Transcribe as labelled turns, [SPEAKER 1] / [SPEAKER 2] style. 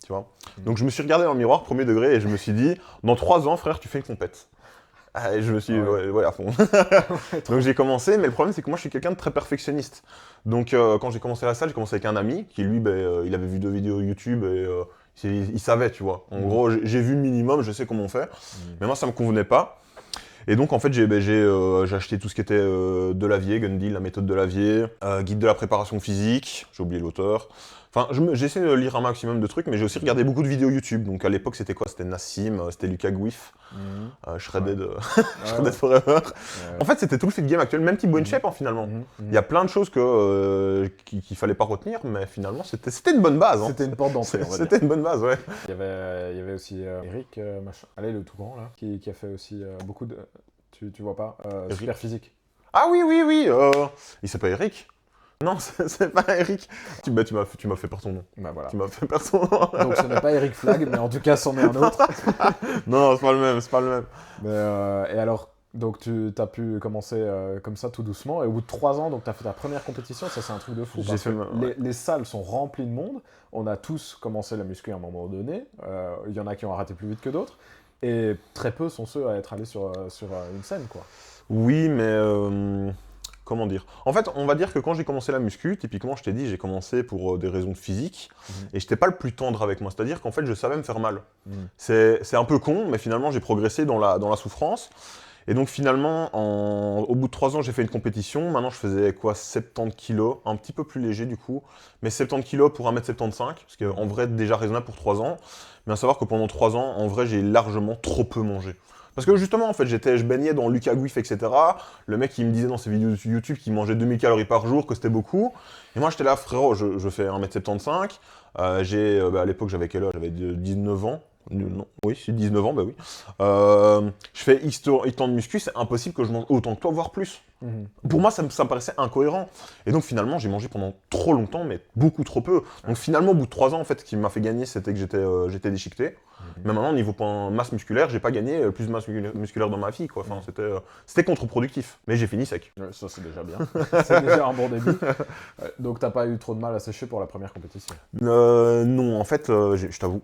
[SPEAKER 1] tu vois. Donc je me suis regardé dans le miroir, premier degré, et je me suis dit, dans 3 ans, frère, tu fais une compète. Et je me suis dit, ouais, à fond. Donc j'ai commencé, mais le problème c'est que moi je suis quelqu'un de très perfectionniste. Donc quand j'ai commencé la salle, j'ai commencé avec un ami qui lui, il avait vu 2 vidéos YouTube et il savait, tu vois. En gros, j'ai vu le minimum, je sais comment on fait. Mais moi ça me convenait pas. Et donc en fait j'ai acheté tout ce qui était de Lavier, Gundy, la méthode de Lavier, guide de la préparation physique, j'ai oublié l'auteur. Enfin, j'essaie de lire un maximum de trucs, mais j'ai aussi regardé beaucoup de vidéos YouTube. Donc à l'époque c'était quoi? C'était Nassim, c'était Lucas Gouif, Shredded, Shredded Forever. En fait c'était tout le fit game actuel, même Thibaut InShape finalement. Il y a plein de choses qu'il fallait pas retenir, mais finalement c'était une bonne base. Hein.
[SPEAKER 2] C'était une porte d'entrée, on va dire.
[SPEAKER 1] C'était une bonne base, ouais.
[SPEAKER 2] Il y avait aussi Eric, machin. Allez, le tout grand, là, qui a fait aussi beaucoup de... Tu vois pas Super Physique.
[SPEAKER 1] Ah oui, il s'appelle Eric. Non, c'est pas Eric. Tu m'as fait perdre ton nom.
[SPEAKER 2] Bah voilà.
[SPEAKER 1] Tu m'as fait perdre ton nom.
[SPEAKER 2] Donc ce n'est pas Eric Flag, mais en tout cas, c'en est un autre.
[SPEAKER 1] Non, c'est pas le même, c'est pas le même.
[SPEAKER 2] Mais, et alors, donc tu as pu commencer comme ça tout doucement, et au bout de 3 ans, donc tu as fait ta première compétition, ça c'est un truc de fou. Parce que les salles sont remplies de monde, on a tous commencé la muscu à un moment donné, il y en a qui ont arrêté plus vite que d'autres, et très peu sont ceux à être allés sur une scène, quoi.
[SPEAKER 1] Oui, mais... Comment dire? En fait, on va dire que quand j'ai commencé la muscu, typiquement, je t'ai dit, j'ai commencé pour des raisons physiques, et j'étais pas le plus tendre avec moi, c'est-à-dire qu'en fait, je savais me faire mal. C'est un peu con, mais finalement, j'ai progressé dans la souffrance, et donc finalement, au bout de 3 ans, j'ai fait une compétition, maintenant je faisais quoi, 70 kilos, un petit peu plus léger du coup, mais 70 kilos pour 1m75, parce qu'en vrai, déjà raisonnable pour 3 ans, mais à savoir que pendant 3 ans, en vrai, j'ai largement trop peu mangé. Parce que justement, en fait, je baignais dans Lucas Gouif, etc. Le mec, il me disait dans ses vidéos YouTube qu'il mangeait 2000 calories par jour, que c'était beaucoup. Et moi, j'étais là, frérot, je fais 1m75. À l'époque, j'avais quel âge? J'avais 19 ans. Non, oui, c'est 19 ans, bah oui. Je fais X temps de muscu, c'est impossible que je mange autant que toi, voire plus. Pour moi, ça me paraissait incohérent. Et donc finalement, j'ai mangé pendant trop longtemps, mais beaucoup trop peu. Donc finalement, au bout de 3 ans, en fait, ce qui m'a fait gagner, c'était que j'étais déchiqueté. Mais maintenant, au niveau masse musculaire, j'ai pas gagné plus de masse musculaire dans ma vie, quoi. Enfin, c'était contre-productif. Mais j'ai fini sec.
[SPEAKER 2] Ouais, ça, c'est déjà bien. C'est déjà un bon début. Donc, t'as pas eu trop de mal à sécher pour la première compétition?
[SPEAKER 1] Non, en fait, je t'avoue.